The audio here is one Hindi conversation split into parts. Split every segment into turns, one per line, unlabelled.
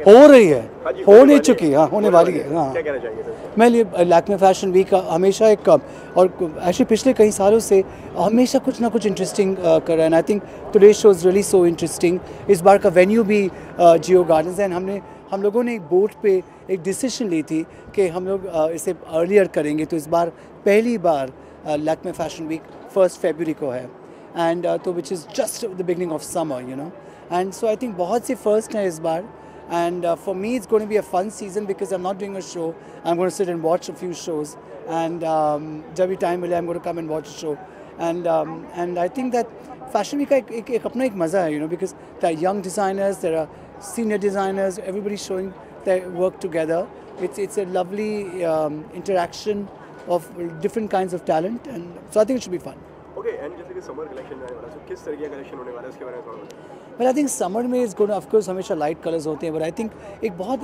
हो रही है, हो नहीं चुकी, हाँ होने वाली है। हाँ,
क्या कहना चाहिए?
मैं लैक्मे फैशन वीक हमेशा एक और एक्चुअली पिछले कई सालों से हमेशा कुछ ना कुछ इंटरेस्टिंग कर रहा है। I think today show is really so interesting. इस बार का वेन्यू भी जियो गार्डन्स है। हम लोगों ने एक बोट पे एक डिसीजन ली थी कि हम लोग इसे अर्लियर करेंगे, तो इस बार पहली बार लैक्मे फैशन वीक 1 फरवरी को है, एंड तो which is just the beginning of summer, you know, and so I think बहुत सी फर्स्ट हैं इस बार. And for me, it's going to be a fun season because I'm not doing a show. I'm going to sit and watch a few shows. And जब भी time मिले, I'm going to come and watch a show. And I think that Fashion Week का एक अपना एक मज़ा है, you know, because there are young designers, there are senior designers, everybody showing their work together. It's a lovely interaction of different kinds of talent, and so I think it should be fun.
Okay, and जैसे कि समर कलेक्शन आने वाला है, तो किस तरह का कलेक्शन होने वाला है उसके बारे में थोड़ा बताइए.
But I think summer में is going to, of course, हमेशा light colors होते हैं, but I think एक बहुत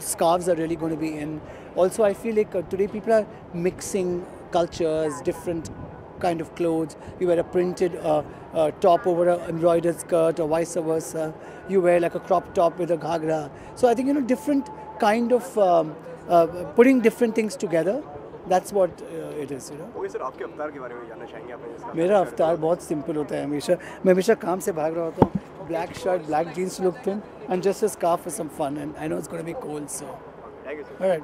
scarves are really going to be in. Also, I feel like today people are mixing cultures, different kind of clothes. You wear a printed top over an embroidered skirt, or vice versa. You wear like a crop top with a ghagra. So I think, you know, different kind of putting different things together. That's what it is, you know.
Okay sir, आपके अवतार के बारे में जानना चाहेंगे आपने इसका?
मेरा अवतार बहुत सिंपल होता है हमेशा. मैं हमेशा काम से भाग रहा होता हूँ. Black shirt, black jeans look thin, and just a scarf for some fun. And I know it's going to be cold, so.
Thank you, sir.
All right.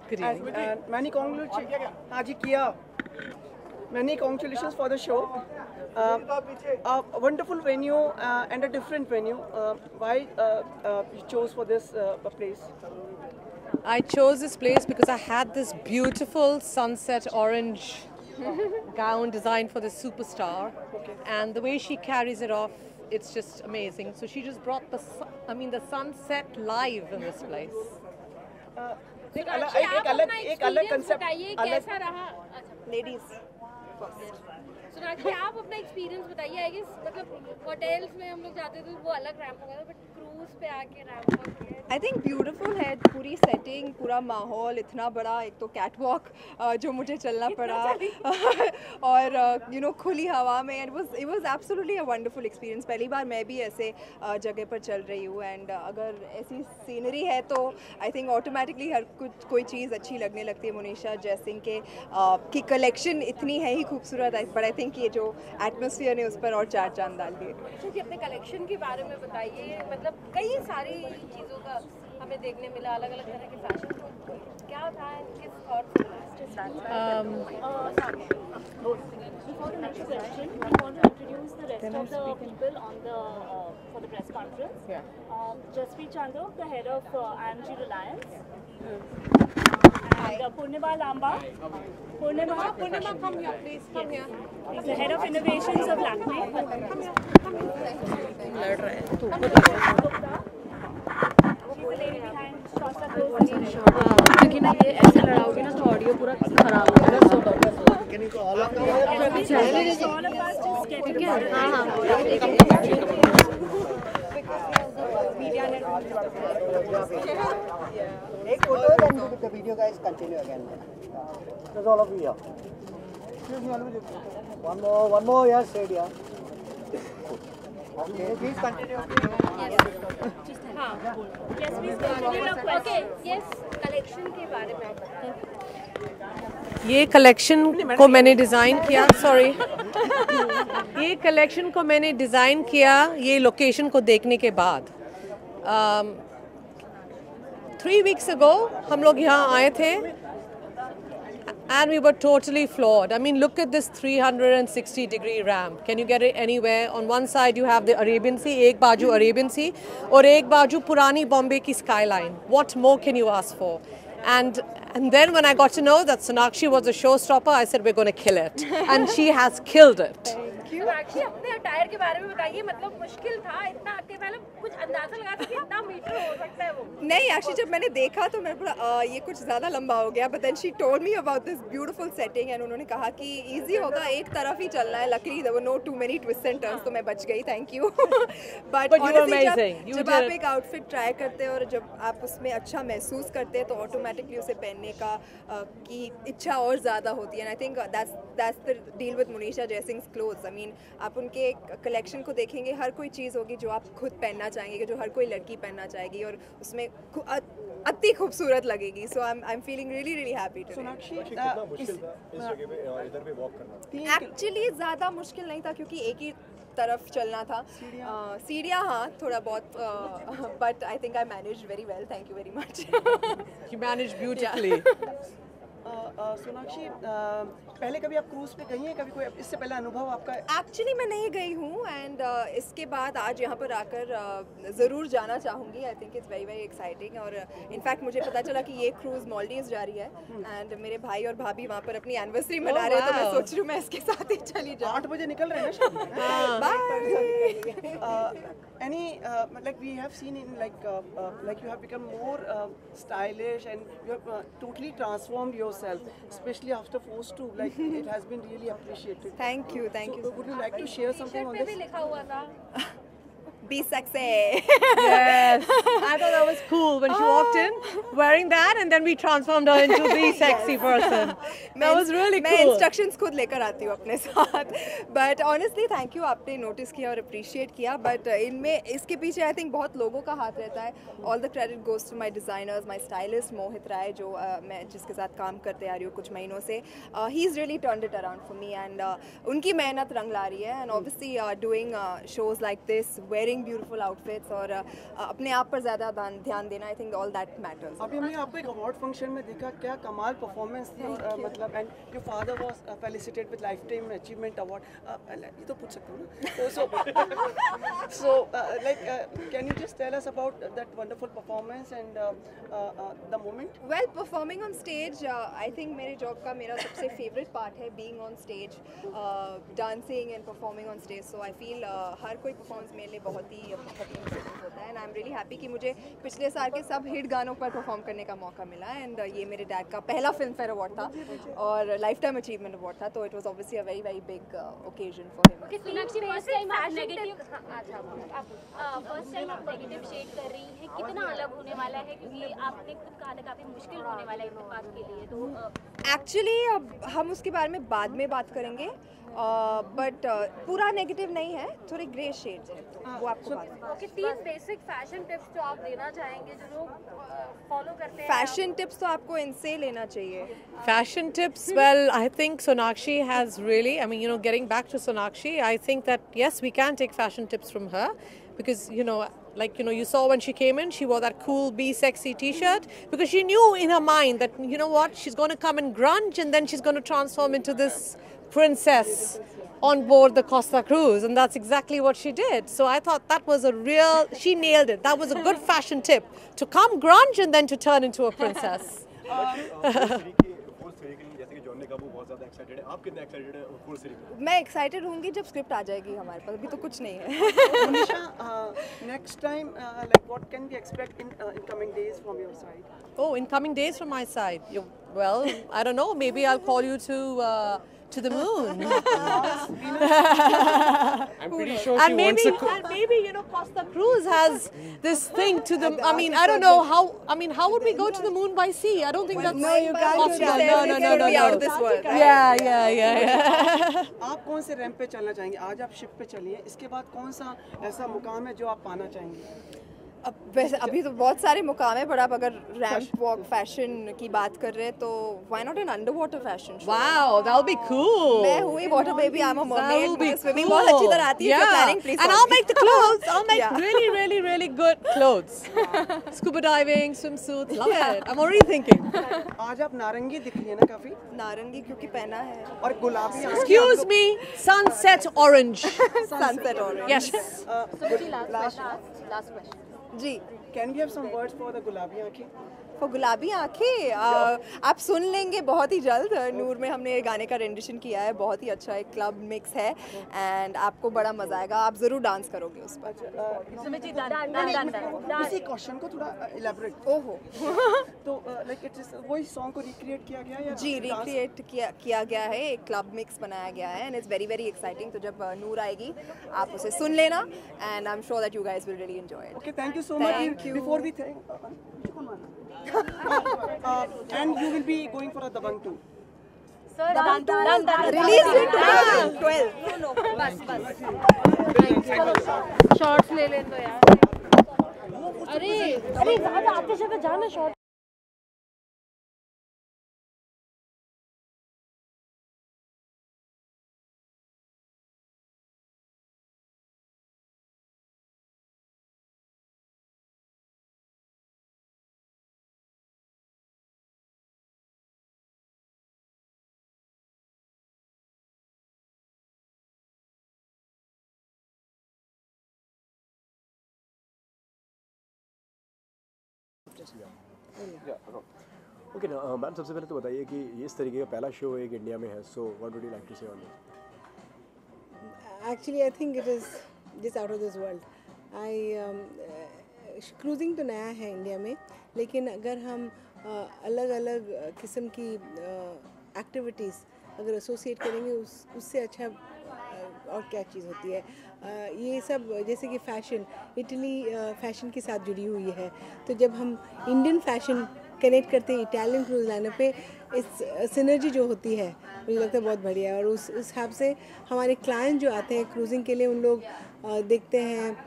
Good evening.
And many congratulations. Haji Kia. Many congratulations for the show. A wonderful venue and a different venue. Why you chose for this place?
I chose this place because I had this beautiful sunset orange gown designed for the superstar, and the way she carries it off, it's just amazing. So she just brought the sunset live in this place.
एक अलग कंसेप्ट
कैसा रहा?
लेडीज
सोनाक्षी, आप अपना एक्सपीरियंस बताइए। आई गेस मतलब होटल्स में हम लोग जाते थे वो अलग रैंप होगा, बट क्रूज पे आके रैंप
आई थिंक ब्यूटीफुल है पूरी सेटिंग, पूरा माहौल इतना बड़ा, एक तो कैट वॉक जो मुझे चलना पड़ा और खुली हवा में, it was absolutely a wonderful experience. पहली बार मैं भी ऐसे जगह पर चल रही हूँ, एंड अगर ऐसी सीनरी है तो आई थिंक ऑटोमेटिकली हर कुछ कोई चीज़ अच्छी लगने लगती है। मोनिशा जयसिंह की कलेक्शन इतनी है ही खूबसूरत, बट आई थिंक ये जो एटमॉस्फेयर ने उस पर और चार चांद डाल दिए।
क्योंकि अपने कलेक्शन के बारे में बताइए, मतलब कई सारी चीज़ों का हमें देखने मिला, अलग अलग तरह के फैशन, तो क्या था, किस और
Before the next question, we want to introduce the rest of the people on the for the press conference.
Yeah.
Jaspreet Chandok, the head of IMG Reliance, and Purnima Lamba. Purnima,
come here, please. Come here.
is the head of innovations of Lakme. She's the lady behind Showstopper.
लेकिन ये ऐसे लड़ाओगे ना तो ऑडियो पूरा खराब हो जाएगा।
All of us just get together.
Take photos and the video guys continue again. That's all of you here. One more, yeah, straight, yeah. Okay, please continue.
हाँ,
Yes, please continue your question.
Okay, yes, collection के बारे में
ये कलेक्शन को मैंने डिज़ाइन किया, सॉरी ये कलेक्शन को मैंने डिज़ाइन किया ये लोकेशन को देखने के बाद। 3 weeks ago हम लोग यहाँ आए थे and we were totally floored. I mean, look at this 360-degree ramp. Can you get it anywhere? On one side you have the Arabian Sea, एक बाजू Arabian Sea और एक बाजू पुरानी बॉम्बे की skyline. What more can you ask for? And then when I got to know that Sonakshi was a showstopper, I said we're going to kill it, and she has killed it.
Sonakshi, अपने अटायर के बारे में बताइए। मतलब मुश्किल था इतना, आपके पहले कुछ अंदाजा लगा सकते कितना मीटर हो सकता है वो?
नहीं, एक्चुअली जब मैंने देखा तो मैं पूरा ये कुछ ज़्यादा लंबा हो गया, but then she told me about this beautiful setting, and उन्होंने कहा कि इजी होगा, एक तरफ ही चलना है। Luckily there were no too many twist and turns, तो मैं बच गई, थैंक यू। बट ऑनेस्टली जब आप एक आउटफिट ट्राई करते हैं और जब आप उसमें अच्छा महसूस करते हैं तो ऑटोमेटिकली उसे पहनने का की इच्छा और ज़्यादा होती है। And I think that's the deal with Monisha Jaisingh's clothes. I mean आप उनके कलेक्शन को देखेंगे, हर कोई चीज़ होगी जो आप खुद पहनना चाहेंगे, जो हर कोई लड़की पहनना चाहेगी, और उसमें अति खूबसूरत लगेगी। So I am feeling really really happy today.
Sonakshi,
कितना मुश्किल था इस जगह पे इधर पे वॉक करना?
एक्चुअली ज़्यादा मुश्किल नहीं था क्योंकि एक ही तरफ चलना था। सीढ़ियाँ हाँ थोड़ा बहुत, but I think I manage very well, thank you very much.
You managed beautifully.
Sonakshi, पहले कभी आप क्रूज पे गई हैं? कभी कोई इससे पहले अनुभव आपका?
एक्चुअली मैं नहीं गई हूँ, एंड इसके बाद आज यहाँ पर आकर ज़रूर जाना चाहूँगी। I think it's very very exciting, और इनफैक्ट मुझे पता चला कि ये क्रूज़ मालदीव्स जा रही है, एंड मेरे भाई और भाभी वहाँ पर अपनी एनिवर्सरी मना रहे हैं, तो मैं सोच रही हूँ मैं इसके साथ ही चली जाऊँ।
8 बजे निकल रहे हैं ना शाम में?
Bye.
Any like we have seen in like you have become more stylish, and you have totally transformed yourself, especially after Force 2. Like it has been really appreciated.
Thank you, thank you.
So, would you like to share something on
पे
this?
भी लिखा हुआ था
Be sexy.
Yes, I thought that was cool when she walked in wearing that, and then we transformed her into the sexy person. That was really
मैं
cool.
इंस्ट्रक्शंस खुद लेकर आती हूँ अपने साथ, बट ऑनेस्टली थैंक यू, आपने नोटिस किया और अप्रिशिएट किया, बट इनमें इसके पीछे आई थिंक बहुत लोगों का हाथ रहता है। All the credit goes to my designers, my stylist Mohit Rai, जो मैं जिसके साथ काम करते आ रही हूँ कुछ महीनों से। He is really turned it around for me, and उनकी मेहनत रंग ला रही है, and obviously doing shows like this, wearing wearing beautiful outfits और अपने आप पर ज़्यादा ध्यान देना, I think all that matters.
अभी हमने आपको एक अवार्ड फंक्शन में देखा, क्या कमाल परफॉर्मेंस थी, मतलब and your father was felicitated with lifetime achievement award, ये तो पूछ सकते हो ना, so like can you just tell us about that wonderful performance and the moment?
Well performing on stage I think मेरे जॉब का मेरा सबसे फेवरेट पार्ट है being on stage, dancing and performing on stage. So I feel हर कोई परफॉर्मेंस मेरे लिए बहुत ही इम्पोर्टेंट होता है and I am really happy कि मुझे पिछले साल के सब हिट गानों पर परफॉर्म करने का मौका मिला एंड ये मेरे डैड का पहला फिल्म फेयर अवार्ड था और लाइफ टाइम अचीवमेंट अवार्ड था, तो it was obviously a very very big occasion for him.
Okay Sonakshi, first time आप नेगेटिव शेड कर रही हैं, कितना अलग होने वाला है, क्योंकि आपने खुद कहा था काफी मुश्किल होने वाला है इस बात के लिए, तो
एक्चुअली अब हम उसके बारे में बाद में बात करेंगे, बट पूरा नेगेटिव नहीं है, थोड़े ग्रे शेड्स हैं, तो वो आपको बाद में।
ओके, 3 बेसिक फैशन टिप्स जो आप देना चाहेंगे जो लोग फॉलो करते हैं।
फैशन टिप्स तो आपको इनसे लेना चाहिए।
Fashion tips, well, I think Sonakshi has really, I mean, getting back to Sonakshi, I think that, yes, we can take fashion tips from her because, you saw when she came in, she wore that cool, be sexy t-shirt because she knew in her mind that, you know what, she's going to come in grunge and then she's going to transform into this princess on board the Costa Cruise, and that's exactly what she did. So I thought that was she nailed it. That was a good fashion tip, to come grunge and then to turn into a princess.
मैं एक्साइटेड होंगी जब स्क्रिप्ट आ जाएगी हमारे पास, अभी तो कुछ नहीं है।
Monisha, next time, like what can we expect in coming days from your side?
Oh, in coming days from my side, well, I don't know. Maybe I'll call you to the moon.
I'm pretty sure she wants a
and maybe Costa Cruise has this thing to the. I mean, I don't know how. I mean, how would we go to the moon by sea? I don't think that's.
No, you can't do that.
No.
Out of this world.
Yeah.
आप कौन से रैंप पे चलना चाहेंगे? आज आप शिप पे चलिए, इसके बाद कौन सा ऐसा मुकाम है जो आप पाना चाहेंगे?
अब वैसे अभी तो बहुत सारे मुकाम है, पर आप अगर रैंप वॉक फैशन की बात कर रहे हैं तो why not an under water fashion show?
Wow, that'll be cool.
मैं हुई water baby, I am a mermaid,
That'll be
swimming
cool.
बहुत अच्छी तरह आती है,
Yeah.
Planning please.
And I'll make the clothes. I'll make
Yeah.
really good clothes. Scuba diving, swimsuits, love it. I'm already thinking.
आज आप नारंगी दिख रही है ना काफी,
नारंगी क्योंकि पहना है,
और गुलाबी।
Excuse me, sunset orange.
Sunset orange.
Yes.
Last question
जी,
Can we have some words for the गुलाबी आँखें?
वो गुलाबी आंखें आप सुन लेंगे बहुत ही जल्द। नूर में हमने ये गाने का रेंडिशन किया है, बहुत ही अच्छा एक क्लब मिक्स है एंड आपको बड़ा मजा आएगा, आप जरूर डांस करोगे उस पर।
इसी क्वेश्चन को थोड़ा इलैबोरेट।
ओहो
तो लाइक इट्स वही सॉन्ग को रिक्रिएट किया गया या?
जी, रिक्रिएट किया गया है, एक क्लब मिक्स बनाया गया है and it's very very exciting. तो जब नूर आएगी आप उसे सुन लेना and I am sure that you guys will really enjoy it.
Okay, thank you so much.
Thank you.
Before we and you will be going for a Dabang too.
Sir
release in 12।
Shorts ले लें तो यार, अरे आते जाते जाना शॉर्ट।
ओके ना मैम, सबसे पहले तो बताइए कि ये इस तरीके का पहला शो एक इंडिया में है, so what would you like to say on this?
Actually, I think it is just out of this world. Cruising तो नया है इंडिया में, लेकिन अगर हम अलग अलग किस्म की एक्टिविटीज़ अगर एसोसिएट करेंगे उससे अच्छा और क्या चीज़ होती है। ये सब जैसे कि फ़ैशन, इटली फ़ैशन के साथ जुड़ी हुई है, तो जब हम इंडियन फ़ैशन कनेक्ट करते हैं इटालियन क्रूज़ लाइनर पे, इस सिनर्जी जो होती है मुझे लगता है बहुत बढ़िया है। और उस हिसाब से हमारे क्लाइंट जो आते हैं क्रूजिंग के लिए, उन लोग देखते हैं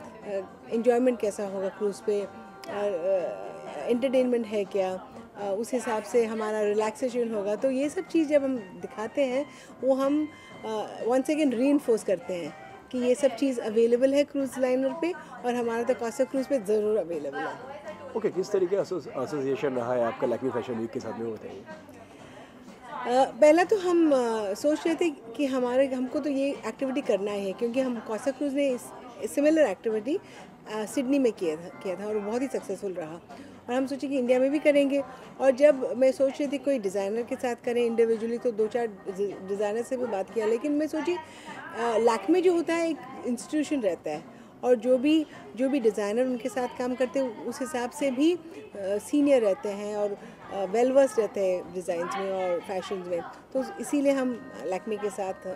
एंजॉयमेंट कैसा होगा क्रूज़ पे, एंटरटेनमेंट है क्या, उस हिसाब से हमारा रिलैक्सेशन होगा। तो ये सब चीज़ जब हम दिखाते हैं वो हम वंस अगेन रीइंफोर्स करते हैं कि ये सब चीज़ अवेलेबल है क्रूज़ लाइनर पे, और हमारा तो कॉसा क्रूज़ पे ज़रूर अवेलेबल है।
ओके, किस तरीके का एसोसिएशन रहा है आपका लैक्मे फैशन वीक के साथ में, बताइए।
पहला तो हम सोच रहे थे कि हमको तो ये एक्टिविटी करना ही है, क्योंकि हम कॉसा क्रूज़ ने सिमिलर एक्टिविटी सिडनी में किया था और बहुत ही सक्सेसफुल रहा, और हम सोचे कि इंडिया में भी करेंगे। और जब मैं सोच रही थी कोई डिज़ाइनर के साथ करें इंडिविजुअली, तो 2-4 डिज़ाइनर से भी बात किया, लेकिन मैं सोची लैक्मे जो होता है एक इंस्टीट्यूशन रहता है, और जो भी डिज़ाइनर उनके साथ काम करते हैं उस हिसाब से भी सीनियर रहते हैं और वेल वर्स रहते हैं डिज़ाइंस में और फैशंस में, तो इसीलिए हम लैक्मे के साथ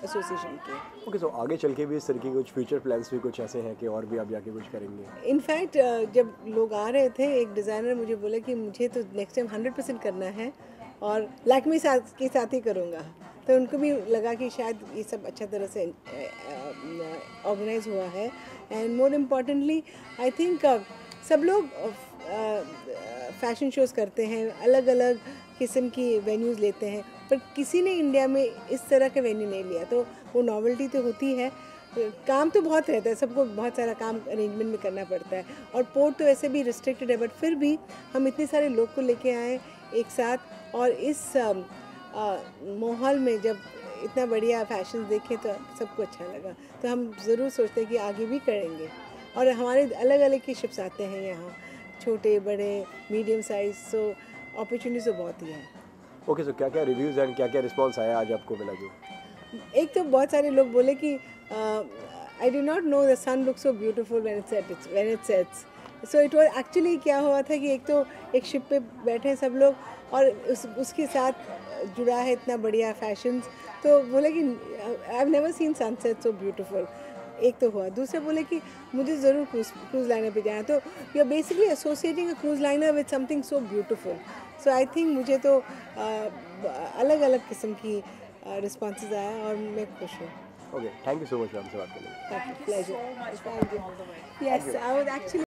एसोसिएशन किए।
ओके, सो आगे चल के भी इस तरीके के कुछ फ्यूचर प्लान्स भी कुछ ऐसे हैं कि और भी आप जाके कुछ करेंगे?
इनफैक्ट जब लोग आ रहे थे, एक डिज़ाइनर मुझे बोला कि मुझे तो नेक्स्ट टाइम 100% करना है और लैक्मे के साथ ही करूँगा, तो उनको भी लगा कि शायद ये सब अच्छा तरह से ऑर्गेनाइज हुआ है। And more importantly I think सब लोग फैशन शोज़ करते हैं, अलग अलग किस्म की वेन्यूज़ लेते हैं, पर किसी ने इंडिया में इस तरह का वेन्यू नहीं लिया, तो वो नॉवेल्टी तो होती है। काम तो बहुत रहता है, सबको बहुत सारा काम अरेंजमेंट में करना पड़ता है, और पोर्ट तो ऐसे भी रिस्ट्रिक्टेड है, बट फिर भी हम इतने सारे लोग को लेके आए एक साथ, और इस माहौल में जब इतना बढ़िया फैशन देखे तो सबको अच्छा लगा। तो हम ज़रूर सोचते हैं कि आगे भी करेंगे, और हमारे अलग अलग के शिप्स आते हैं यहाँ, छोटे बड़े मीडियम साइज, सो अपॉर्चुनिटीज़ तो बहुत ही है।
ओके, सो क्या क्या रिव्यूज़ एंड क्या क्या रिस्पॉन्स आया आज आपको मिला जो?
एक तो बहुत सारे लोग बोले कि I do not know the sun look so beautiful when it sets. So it was actually क्या हुआ था कि एक तो एक शिप पे बैठे सब लोग, और उसके साथ जुड़ा है इतना बढ़िया फैशंस, तो बोले कि I have never seen sunset so beautiful. एक तो हुआ, दूसरा बोले कि मुझे ज़रूर क्रूज़ लाइनर पे जाना, तो you are basically associating a cruise liner with something so beautiful. So I think मुझे तो अलग अलग किस्म की रिस्पॉन्सेज आया और मैं खुश हूँ।
Okay, thank you so much ma'am से बात करने के लिए।
Pleasure. Yes, I was actually